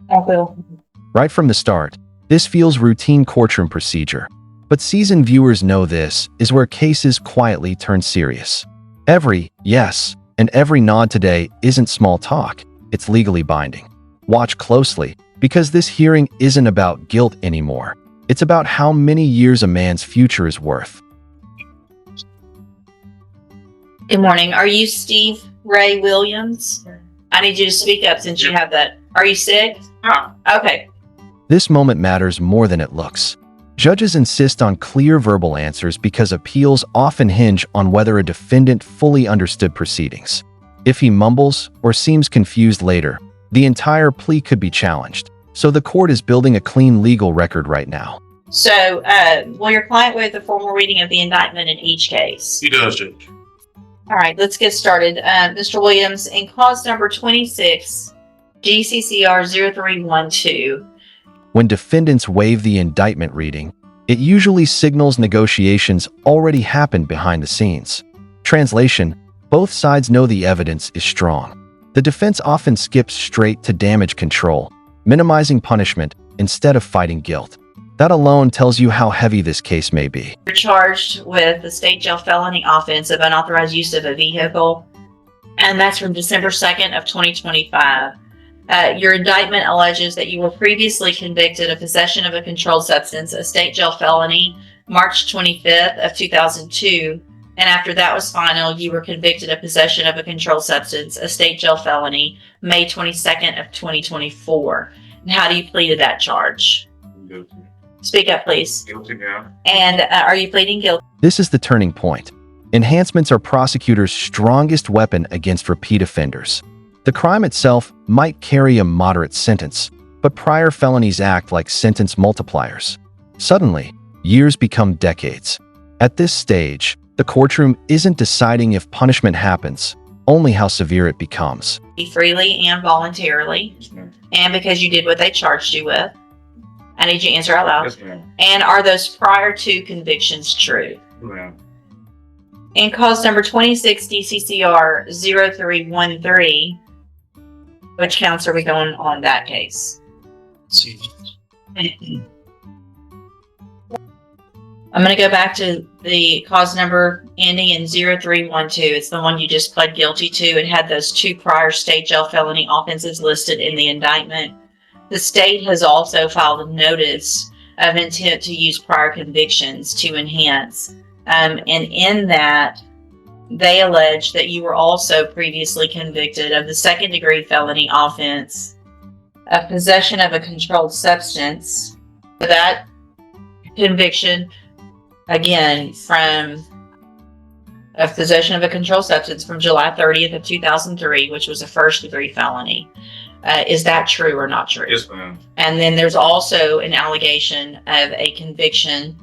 I will. Right from the start, this feels routine courtroom procedure. But seasoned viewers know this is where cases quietly turn serious. Every yes and every nod today isn't small talk, it's legally binding. Watch closely, because this hearing isn't about guilt anymore. It's about how many years a man's future is worth. Good morning. Are you Steve Ray Williams? I need you to speak up since you have that. Are you sick? Okay. This moment matters more than it looks. Judges insist on clear verbal answers because appeals often hinge on whether a defendant fully understood proceedings. If he mumbles or seems confused later, the entire plea could be challenged. So the court is building a clean legal record right now. So, will your client waive the formal reading of the indictment in each case? He does, Judge. All right, let's get started. Mr. Williams, in clause number 26, GCCR 0312. When defendants waive the indictment reading, it usually signals negotiations already happened behind the scenes. Translation: both sides know the evidence is strong. The defense often skips straight to damage control, minimizing punishment instead of fighting guilt. That alone tells you how heavy this case may be. You're charged with the state jail felony offense of unauthorized use of a vehicle, and that's from December 2nd of 2025. Your indictment alleges that you were previously convicted of possession of a controlled substance, a state jail felony, March 25th of 2002, and after that was final, you were convicted of possession of a controlled substance, a state jail felony, May 22nd of 2024. And how do you plead to that charge? Guilty. Speak up, please. Guilty now. And are you pleading guilty? This is the turning point. Enhancements are prosecutors' strongest weapon against repeat offenders. The crime itself might carry a moderate sentence, but prior felonies act like sentence multipliers. Suddenly, years become decades. At this stage, the courtroom isn't deciding if punishment happens, only how severe it becomes. Freely and voluntarily, Yes, ma'am. and because you did what they charged you with. I need you to answer out loud. Yes, ma'am. And are those prior two convictions true? Ma'am. In cause number 26 DCCR 0313, which counts are we going on that case? See. I'm going to go back to the cause number ending in 0312. It's the one you just pled guilty to. It had those two prior state jail felony offenses listed in the indictment. The state has also filed a notice of intent to use prior convictions to enhance. And in that, they allege that you were also previously convicted of the second-degree felony offense of possession of a controlled substance. That conviction, again, from of possession of a controlled substance from July 30th of 2003, which was a first-degree felony. Is that true or not true? Yes, ma'am. And then there's also an allegation of a conviction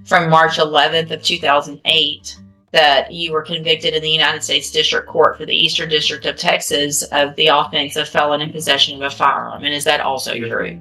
from March 11th of 2008 that you were convicted in the United States District Court for the Eastern District of Texas of the offense of felon in possession of a firearm. And is that also true?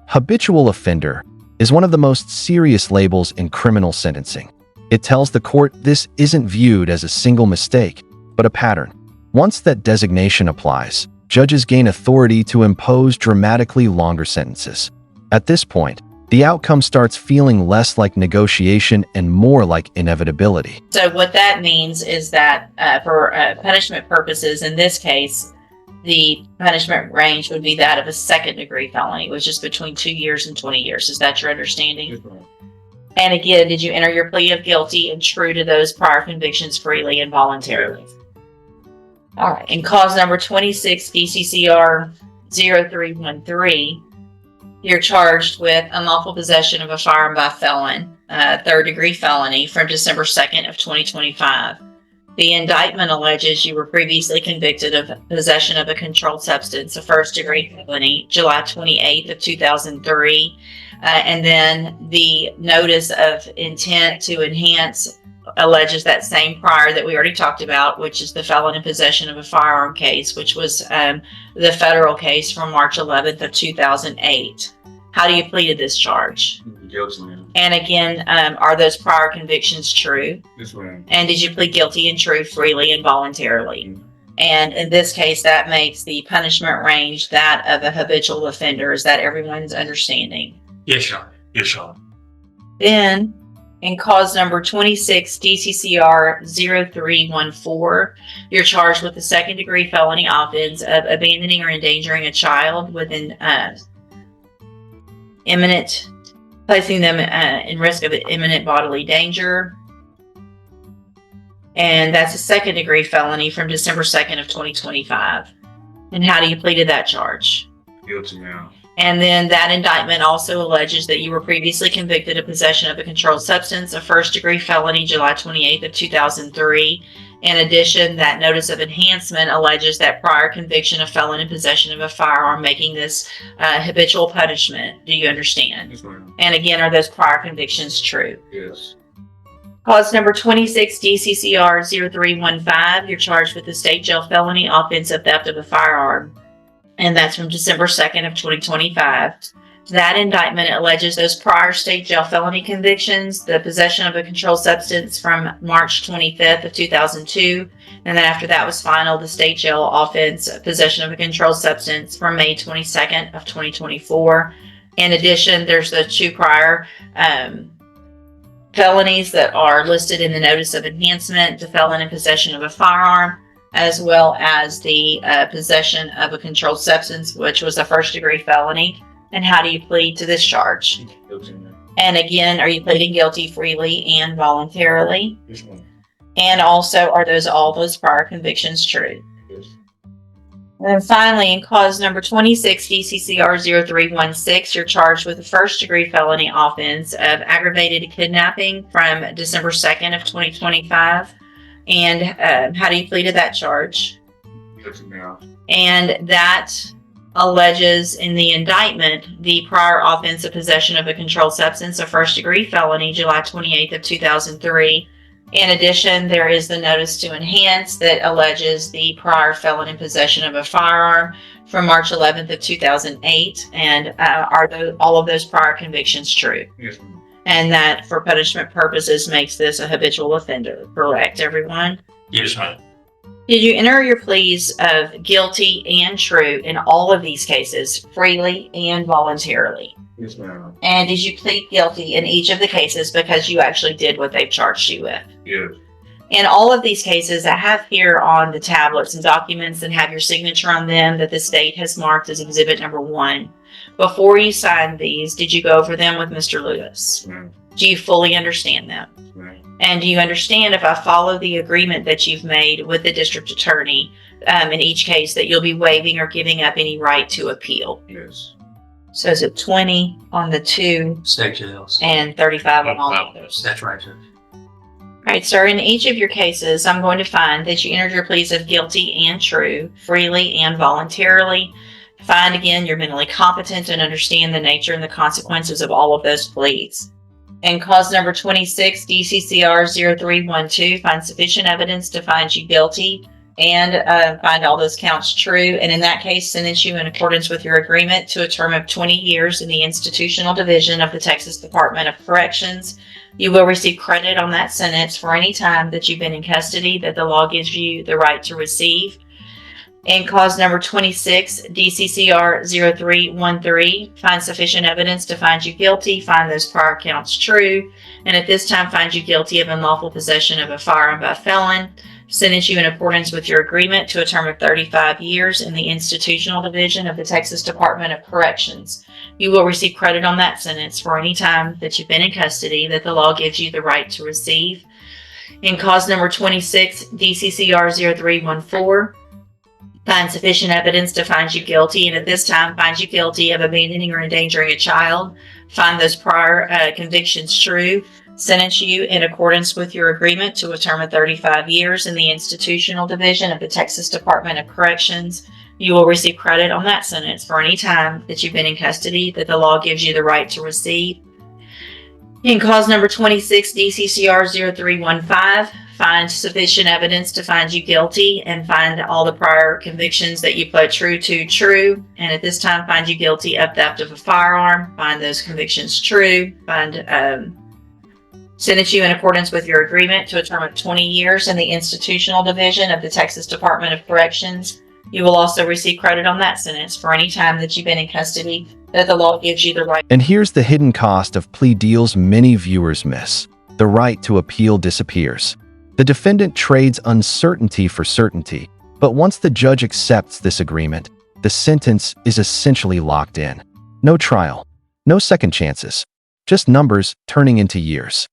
Habitual offender is one of the most serious labels in criminal sentencing. It tells the court this isn't viewed as a single mistake, but a pattern. Once that designation applies, judges gain authority to impose dramatically longer sentences. At this point, the outcome starts feeling less like negotiation and more like inevitability. So what that means is that for punishment purposes, in this case, the punishment range would be that of a second-degree felony, which is between 2 years and 20 years. Is that your understanding? Yes, ma'am. And again, did you enter your plea of guilty and true to those prior convictions freely and voluntarily? All right. In cause number 26 DCCR 0313, you're charged with unlawful possession of a firearm by a felon, third-degree felony from December 2nd of 2025. The indictment alleges you were previously convicted of possession of a controlled substance, a first-degree felony, July 28th of 2003. And then the notice of intent to enhance alleges that same prior that we already talked about, which is the felon in possession of a firearm case, which was the federal case from March 11th of 2008. How do you plead to this charge? Guilty, ma'am. And again, are those prior convictions true? Yes, ma'am. And did you plead guilty and true freely and voluntarily? And in this case, that makes the punishment range that of a habitual offender. Is that everyone's understanding? Yes, Your Honor. Yes, Your Honor. Then, in cause number 26 DCCR 0314, you're charged with the second degree felony offense of abandoning or endangering a child within placing them in risk of imminent bodily danger. And that's a second degree felony from December 2nd of 2025. And how do you plead to that charge? Guilty now. And then that indictment also alleges that you were previously convicted of possession of a controlled substance, a first degree felony, July 28th of 2003. In addition, that notice of enhancement alleges that prior conviction of felon in possession of a firearm, making this habitual punishment. Do you understand? Yes, ma'am. And again, are those prior convictions true? Yes. Cause number 26 DCCR 0315, you're charged with the state jail felony offense of theft of a firearm. And that's from December 2nd of 2025. That indictment alleges those prior state jail felony convictions, the possession of a controlled substance from March 25th of 2002, and then after that was final, the state jail offense, possession of a controlled substance from May 22nd of 2024. In addition, there's the two prior felonies that are listed in the notice of enhancement, the felon in possession of a firearm, as well as the possession of a controlled substance, which was a first degree felony. And how do you plead to this charge? Guilty now. And again, are you pleading guilty freely and voluntarily? Yes, ma'am. And also, are all those prior convictions true? Yes. And then finally, in cause number 26 DCCR 0316, you're charged with a first degree felony offense of aggravated kidnapping from December 2nd of 2025. And how do you plead to that charge? Guilty now. And that alleges in the indictment the prior offense of possession of a controlled substance, a first degree felony, July 28th of 2003. In addition, there is the notice to enhance that alleges the prior felon in possession of a firearm from March 11th of 2008. And are all of those prior convictions true? Yes, ma'am. And that for punishment purposes makes this a habitual offender. Correct, everyone? Yes, ma'am. Did you enter your pleas of guilty and true in all of these cases, freely and voluntarily? Yes, ma'am. And did you plead guilty in each of the cases because you actually did what they've charged you with? Yes. In all of these cases, I have here on the tablets and documents and have your signature on them that the state has marked as exhibit number 1. Before you signed these, did you go over them with Mr. Lewis? Yes, ma'am. Do you fully understand them? Yes, ma'am. And do you understand if I follow the agreement that you've made with the district attorney in each case that you'll be waiving or giving up any right to appeal? Yes. So is it 20 on the 2 State jails. and 35 on all the others? That's right, Judge. All right, sir. In each of your cases, I'm going to find that you entered your pleas of guilty and true, freely and voluntarily. Find again you're mentally competent and understand the nature and the consequences of all of those pleas. In cause number 26, DCCR 0312, find sufficient evidence to find you guilty and find all those counts true. And in that case, sentence you in accordance with your agreement to a term of 20 years in the institutional division of the Texas Department of Corrections. You will receive credit on that sentence for any time that you've been in custody that the law gives you the right to receive. In cause number 26, DCCR 0313, find sufficient evidence to find you guilty, find those prior counts true, and at this time find you guilty of unlawful possession of a firearm by a felon, sentence you in accordance with your agreement to a term of 35 years in the institutional division of the Texas Department of Corrections. You will receive credit on that sentence for any time that you've been in custody that the law gives you the right to receive. In cause number 26, DCCR 0314, find sufficient evidence to find you guilty, and at this time find you guilty of abandoning or endangering a child. Find those prior convictions true. Sentence you in accordance with your agreement to a term of 35 years in the institutional division of the Texas Department of Corrections. You will receive credit on that sentence for any time that you've been in custody that the law gives you the right to receive. In cause number 26, DCCR 0315, find sufficient evidence to find you guilty and find all the prior convictions that you pled true to true. And at this time, find you guilty of theft of a firearm. Find those convictions true. Find Sentence you in accordance with your agreement to a term of 20 years in the institutional division of the Texas Department of Corrections. You will also receive credit on that sentence for any time that you've been in custody that the law gives you the right. And here's the hidden cost of plea deals many viewers miss. The right to appeal disappears. The defendant trades uncertainty for certainty, but once the judge accepts this agreement, the sentence is essentially locked in. No trial, no second chances, just numbers turning into years.